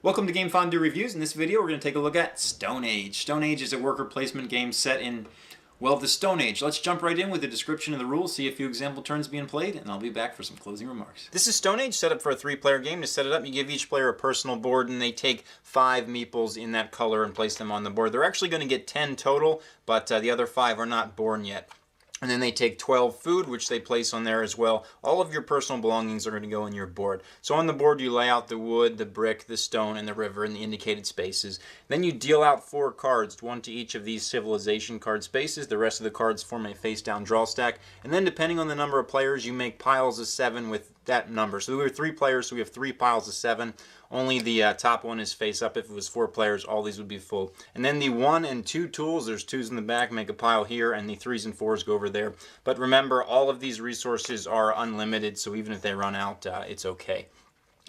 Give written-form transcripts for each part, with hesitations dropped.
Welcome to Game Fondue Reviews. In this video we're going to take a look at Stone Age. Stone Age is a worker placement game set in, well, the Stone Age. Let's jump right in with the description of the rules, see a few example turns being played, and I'll be back for some closing remarks. This is Stone Age, set up for a 3-player game. To set it up, you give each player a personal board, and they take 5 meeples in that color and place them on the board. They're actually going to get 10 total, but the other 5 are not born yet. And then they take 12 food, which they place on there as well. All of your personal belongings are going to go on your board. So on the board you lay out the wood, the brick, the stone, and the river in the indicated spaces. Then you deal out 4 cards, 1 to each of these civilization card spaces. The rest of the cards form a face-down draw stack. And then depending on the number of players, you make piles of 7 with that number. So we were 3 players, so we have 3 piles of 7. Only the top one is face up. If it was 4 players, all these would be full. And then the 1 and 2 tools, there's 2s in the back, make a pile here, and the 3s and 4s go over there. But remember, all of these resources are unlimited, so even if they run out, it's okay.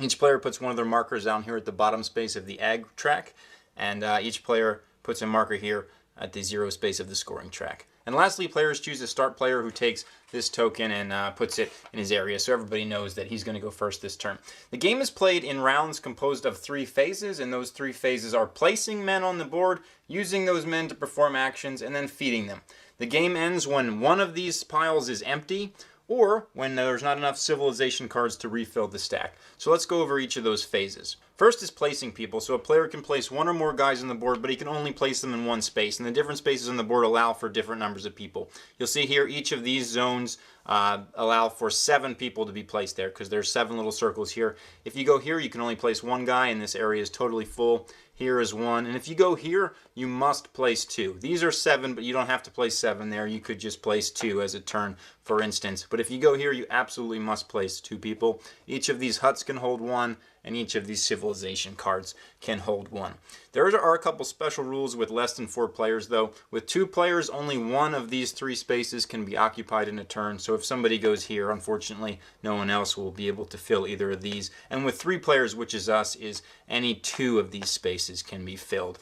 Each player puts one of their markers down here at the bottom space of the ag track, and each player puts a marker here at the 0 space of the scoring track. And lastly, players choose a start player who takes this token and puts it in his area, so everybody knows that he's going to go first this turn. The game is played in rounds composed of 3 phases, and those 3 phases are placing men on the board, using those men to perform actions, and then feeding them. The game ends when one of these piles is empty, or when there's not enough civilization cards to refill the stack. So let's go over each of those phases. First is placing people. So a player can place 1 or more guys on the board, but he can only place them in 1 space. And the different spaces on the board allow for different numbers of people. You'll see here each of these zones allow for 7 people to be placed there, because there's 7 little circles here. If you go here, you can only place 1 guy, and this area is totally full. Here is 1, and if you go here, you must place 2. These are 7, but you don't have to place 7 there. You could just place 2 as a turn, for instance. But if you go here, you absolutely must place 2 people. Each of these huts can hold 1, and each of these civilization cards can hold 1. There are a couple special rules with less than 4 players, though. With 2 players, only 1 of these 3 spaces can be occupied in a turn. So if somebody goes here, unfortunately, no one else will be able to fill either of these. And with 3 players, which is us, is any 2 of these spaces can be filled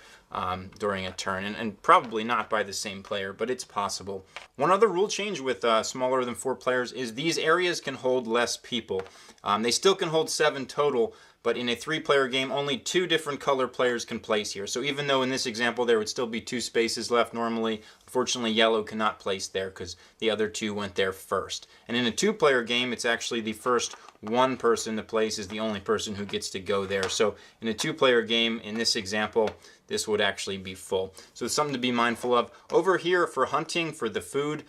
during a turn, and probably not by the same player, but it's possible. One other rule change with smaller than 4 players is these areas can hold less people. They still can hold 7 total, but in a 3-player game, only 2 different color players can place here. So even though in this example there would still be 2 spaces left normally, unfortunately yellow cannot place there because the other 2 went there first. And in a 2-player game, it's actually the first 1 person to place is the only person who gets to go there. So in a 2-player game, in this example, this would actually be full. So it's something to be mindful of. Over here for hunting, for the food,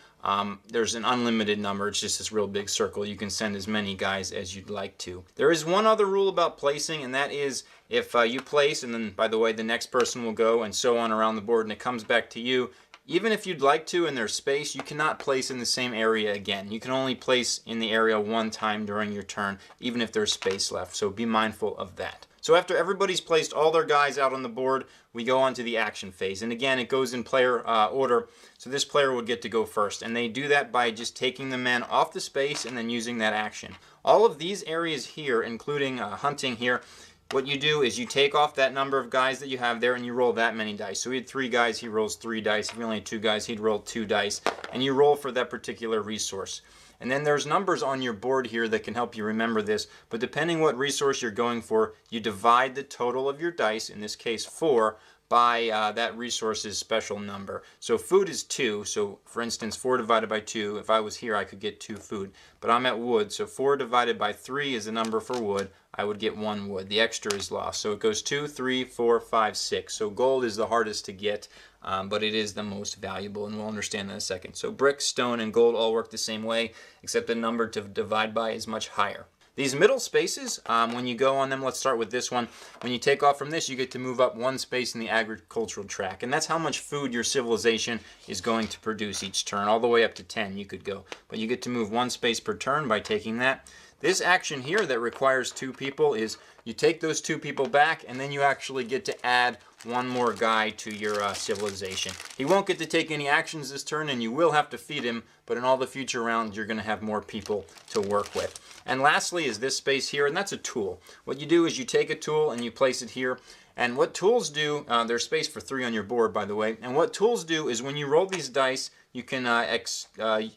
there's an unlimited number. It's just this real big circle. You can send as many guys as you'd like to. There is one other rule about placing, and that is if you place, and then, by the way, the next person will go, and so on around the board, and it comes back to you. Even if you'd like to and there's space, you cannot place in the same area again. You can only place in the area 1 time during your turn, even if there's space left. So be mindful of that. So after everybody's placed all their guys out on the board, we go on to the action phase. And again, it goes in player order, so this player would get to go first. And they do that by just taking the men off the space and then using that action. All of these areas here, including hunting here, what you do is you take off that number of guys that you have there and you roll that many dice. So we had 3 guys, he rolls 3 dice. If we only had 2 guys, he'd roll 2 dice. And you roll for that particular resource. And then there's numbers on your board here that can help you remember this. But depending what resource you're going for, you divide the total of your dice, in this case 4, by that resource's special number. So food is 2, so for instance 4 divided by 2, if I was here I could get 2 food. But I'm at wood, so 4 divided by 3 is the number for wood. I would get 1 wood. The extra is lost. So it goes 2, 3, 4, 5, 6. So gold is the hardest to get, but it is the most valuable, and we'll understand that in a second. So brick, stone, and gold all work the same way, except the number to divide by is much higher. These middle spaces, when you go on them, let's start with this one. When you take off from this, you get to move up 1 space in the agricultural track. And that's how much food your civilization is going to produce each turn. All the way up to 10 you could go. But you get to move 1 space per turn by taking that. This action here that requires 2 people is you take those 2 people back, and then you actually get to add 1 more guy to your civilization. He won't get to take any actions this turn, and you will have to feed him, but in all the future rounds, you're going to have more people to work with. And lastly is this space here, and that's a tool. What you do is you take a tool and you place it here. And what tools do, there's space for 3 on your board, by the way. And what tools do is when you roll these dice, you can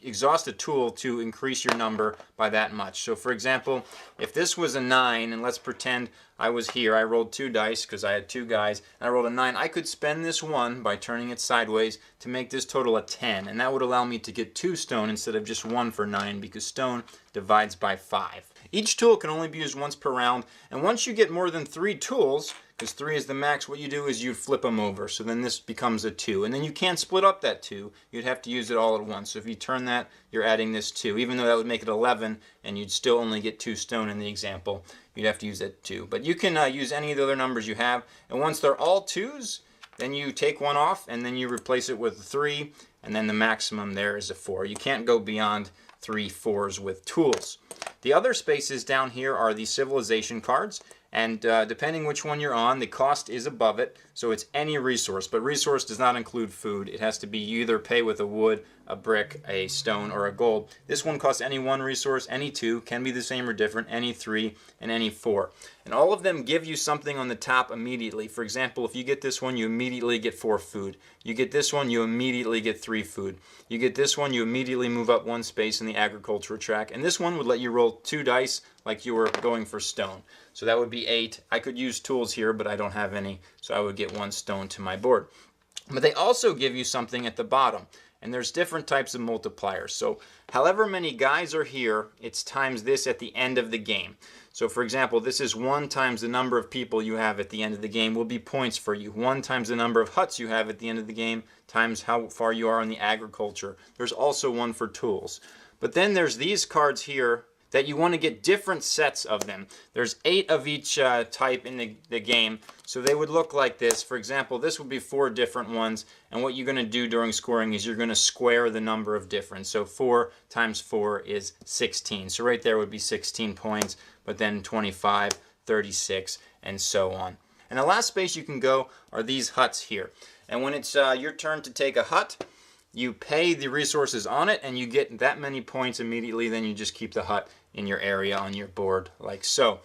exhaust a tool to increase your number by that much. So for example, if this was a 9, and let's pretend I was here, I rolled 2 dice because I had 2 guys, and I rolled a 9, I could spend this 1 by turning it sideways to make this total a 10. And that would allow me to get 2 stone instead of just 1 for 9, because stone divides by 5. Each tool can only be used once per round, and once you get more than 3 tools, because 3 is the max, what you do is you flip them over. So then this becomes a 2. And then you can't split up that 2. You'd have to use it all at once. So if you turn that, you're adding this 2. Even though that would make it 11, and you'd still only get 2 stone in the example, you'd have to use that 2. But you can use any of the other numbers you have. And once they're all 2s, then you take one off, and then you replace it with a 3. And then the maximum there is a 4. You can't go beyond 3 4s with tools. The other spaces down here are the civilization cards. And depending which one you're on, the cost is above it, so it's any resource. But resource does not include food. It has to be you either pay with a wood, a brick, a stone, or a gold. This one costs any 1 resource, any 2, can be the same or different, any 3, and any 4. And all of them give you something on the top immediately. For example, if you get this one, you immediately get 4 food. You get this one, you immediately get 3 food. You get this one, you immediately move up 1 space in the agriculture track. And this one would let you roll 2 dice like you were going for stone. So that would be 8. I could use tools here, but I don't have any, so I would get 1 stone to my board. But they also give you something at the bottom, and there's different types of multipliers. So however many guys are here, it's times this at the end of the game. So for example, this is 1 times the number of people you have at the end of the game will be points for you. 1 times the number of huts you have at the end of the game times how far you are in the agriculture. There's also 1 for tools. But then there's these cards here that you want to get different sets of them. There's 8 of each type in the game, so they would look like this. For example, this would be 4 different ones, and what you're going to do during scoring is you're going to square the number of different. So 4 times 4 is 16. So right there would be 16 points, but then 25, 36, and so on. And the last space you can go are these huts here. And when it's your turn to take a hut, you pay the resources on it, and you get that many points immediately. Then you just keep the hut in your area on your board, like so.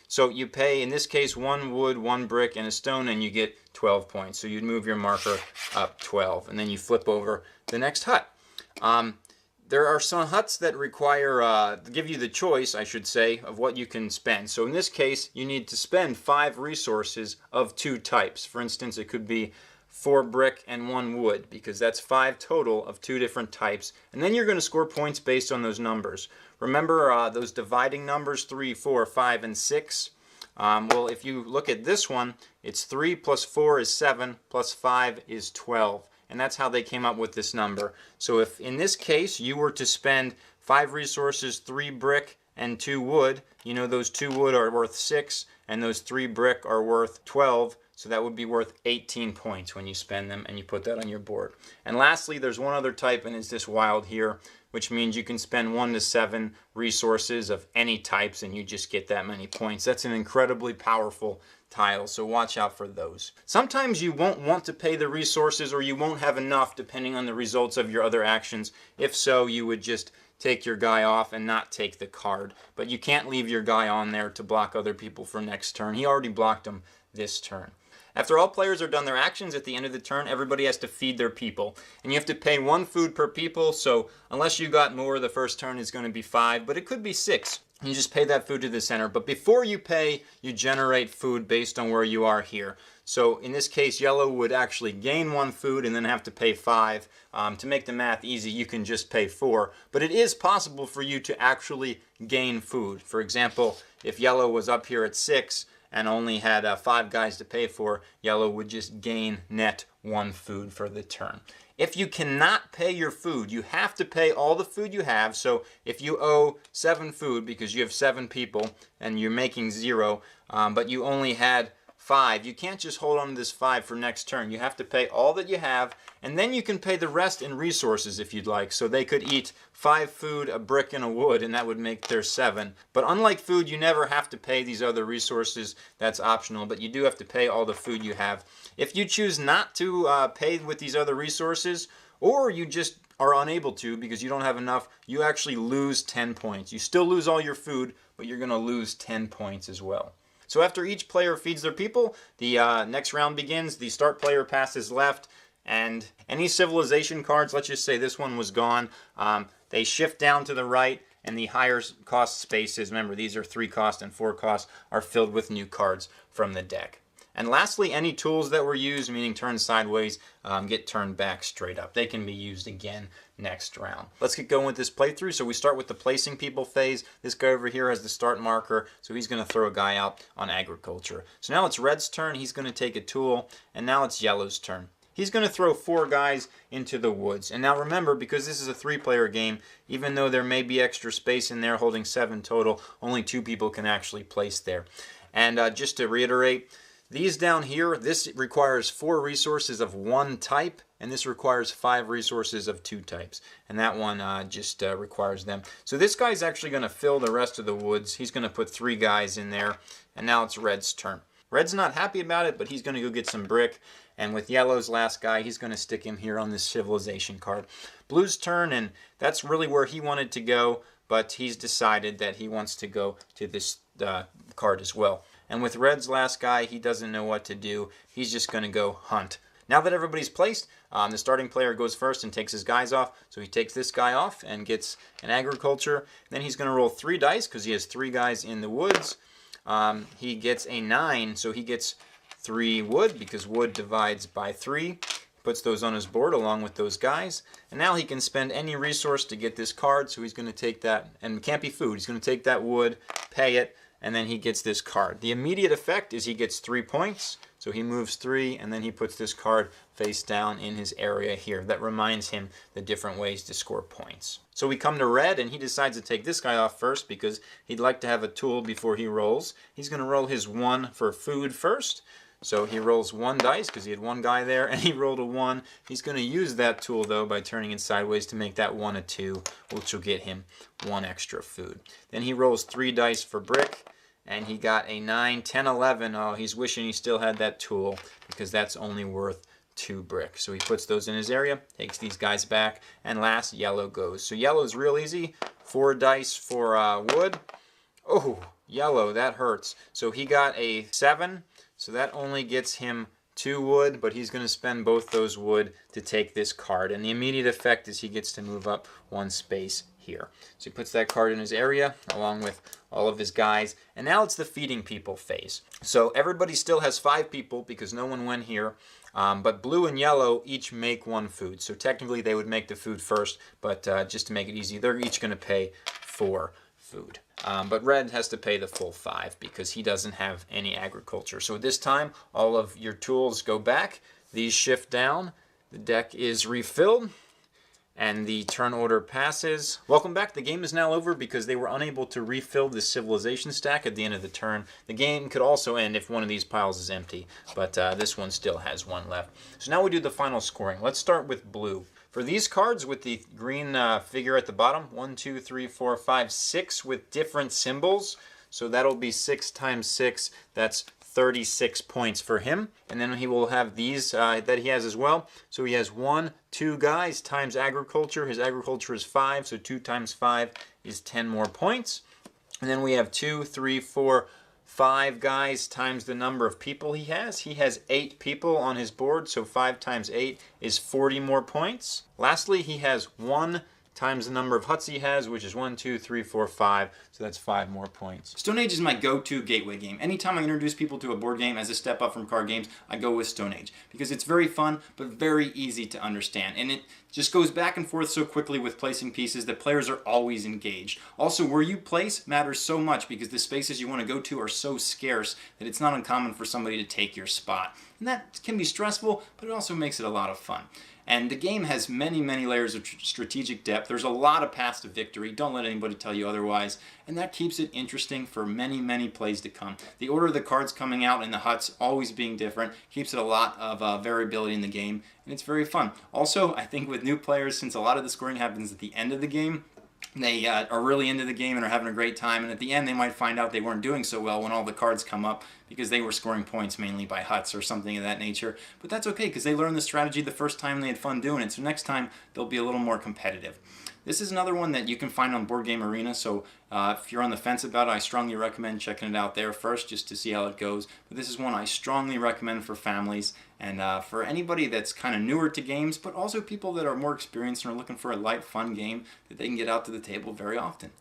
So you pay, in this case, 1 wood, 1 brick, and a stone, and you get 12 points. So you'd move your marker up 12, and then you flip over the next hut. There are some huts that require, give you the choice, I should say, of what you can spend. So in this case, you need to spend 5 resources of 2 types. For instance, it could be 4 brick and 1 wood, because that's 5 total of 2 different types. And then you're going to score points based on those numbers. Remember those dividing numbers, 3, 4, 5, and 6? Well, if you look at this one, it's 3 plus 4 is 7, plus 5 is 12. And that's how they came up with this number. So if in this case you were to spend 5 resources, 3 brick and 2 wood, you know those 2 wood are worth 6, and those 3 brick are worth 12. So that would be worth 18 points when you spend them, and you put that on your board. And lastly, there's one other type, and it's this wild here, which means you can spend 1 to 7 resources of any types, and you just get that many points. That's an incredibly powerful tile, so watch out for those. Sometimes you won't want to pay the resources, or you won't have enough depending on the results of your other actions. If so, you would just take your guy off and not take the card. But you can't leave your guy on there to block other people for next turn. He already blocked them this turn. After all players are done their actions at the end of the turn, everybody has to feed their people. And you have to pay 1 food per people, so unless you got more, the first turn is going to be 5, but it could be 6. You just pay that food to the center. But before you pay, you generate food based on where you are here. So in this case, yellow would actually gain 1 food and then have to pay 5. To make the math easy, you can just pay 4. But it is possible for you to actually gain food. For example, if yellow was up here at 6, and only had 5 guys to pay for, yellow would just gain net 1 food for the turn. If you cannot pay your food, you have to pay all the food you have. So if you owe 7 food because you have 7 people and you're making 0, but you only had 5, you can't just hold on to this 5 for next turn. You have to pay all that you have, and then you can pay the rest in resources if you'd like. So they could eat 5 food, a brick, and a wood, and that would make their 7. But unlike food, you never have to pay these other resources. That's optional, but you do have to pay all the food you have. If you choose not to pay with these other resources, or you just are unable to because you don't have enough, you actually lose 10 points. You still lose all your food, but you're going to lose 10 points as well. So after each player feeds their people, the next round begins. The start player passes left, and any civilization cards, let's just say this one was gone, they shift down to the right, and the higher cost spaces, remember these are 3 cost and 4 cost, are filled with new cards from the deck. And lastly, any tools that were used, meaning turned sideways, get turned back straight up. They can be used again next round. Let's get going with this playthrough. So we start with the placing people phase. This guy over here has the start marker, so he's going to throw a guy out on agriculture. So now it's red's turn. He's going to take a tool, and now it's yellow's turn. He's going to throw 4 guys into the woods. And now remember, because this is a 3-player game, even though there may be extra space in there holding 7 total, only 2 people can actually place there. And just to reiterate, these down here, this requires 4 resources of 1 type, and this requires 5 resources of 2 types. And that one just requires them. So this guy's actually going to fill the rest of the woods. He's going to put 3 guys in there, and now it's red's turn. Red's not happy about it, but he's going to go get some brick. And with yellow's last guy, he's going to stick him here on this civilization card. Blue's turn, and that's really where he wanted to go, but he's decided that he wants to go to this card as well. And with red's last guy, he doesn't know what to do. He's just going to go hunt. Now that everybody's placed, the starting player goes first and takes his guys off. So he takes this guy off and gets an agriculture. Then he's going to roll 3 dice because he has 3 guys in the woods. He gets a 9, so he gets 3 wood because wood divides by 3. Puts those on his board along with those guys. And now he can spend any resource to get this card. So he's going to take that, and it can't be food. He's going to take that wood, pay it, and then he gets this card. The immediate effect is he gets 3 points. So he moves 3, and then he puts this card face down in his area here. That reminds him the different ways to score points. So we come to red, and he decides to take this guy off first because he'd like to have a tool before he rolls. He's going to roll his 1 for food first. So he rolls 1 dice because he had 1 guy there, and he rolled a 1. He's going to use that tool, though, by turning it sideways to make that 1 a 2, which will get him 1 extra food. Then he rolls 3 dice for brick, and he got a 9, 10, 11. Oh, he's wishing he still had that tool because that's only worth 2 brick. So he puts those in his area, takes these guys back, and last, yellow goes. So yellow's real easy. 4 dice for wood. Oh, yellow, that hurts. So he got a 7. So that only gets him 2 wood, but he's going to spend both those wood to take this card. And the immediate effect is he gets to move up 1 space here. So he puts that card in his area along with all of his guys. And now it's the feeding people phase. So everybody still has 5 people because no one went here. But blue and yellow each make 1 food. So technically they would make the food first, but just to make it easy, they're each going to pay 4 food. But red has to pay the full 5 because he doesn't have any agriculture. So this time, all of your tools go back. These shift down. The deck is refilled. And the turn order passes. Welcome back. The game is now over because they were unable to refill the civilization stack at the end of the turn. The game could also end if one of these piles is empty, but this one still has 1 left. So now we do the final scoring. Let's start with blue. For these cards with the green figure at the bottom, 1, 2, 3, 4, 5, 6 with different symbols. So that'll be 6 times 6. That's 36 points for him. And then he will have these that he has as well. So he has 1, 2 guys times agriculture. His agriculture is 5, so 2 times 5 is 10 more points. And then we have 2, 3, 4, 5 guys times the number of people he has. He has 8 people on his board, so 5 times 8 is 40 more points. Lastly, he has 1 times the number of huts he has, which is 1, 2, 3, 4, 5, so that's 5 more points. Stone Age is my go-to gateway game. Anytime I introduce people to a board game as a step up from card games, I go with Stone Age because it's very fun but very easy to understand, and it just goes back and forth so quickly with placing pieces that players are always engaged. Also, where you place matters so much because the spaces you want to go to are so scarce that it's not uncommon for somebody to take your spot. And that can be stressful, but it also makes it a lot of fun. And the game has many, many layers of strategic depth. There's a lot of paths to victory. Don't let anybody tell you otherwise. And that keeps it interesting for many, many plays to come. The order of the cards coming out in the huts always being different keeps it a lot of variability in the game. And it's very fun. Also, I think with new players, since a lot of the scoring happens at the end of the game, they are really into the game and are having a great time, and at the end they might find out they weren't doing so well when all the cards come up because they were scoring points mainly by huts or something of that nature. But that's okay because they learned the strategy the first time, they had fun doing it, so next time they'll be a little more competitive. This is another one that you can find on Board Game Arena, so if you're on the fence about it, I strongly recommend checking it out there first just to see how it goes. But this is one I strongly recommend for families and for anybody that's kind of newer to games, but also people that are more experienced and are looking for a light, fun game that they can get out to the table very often.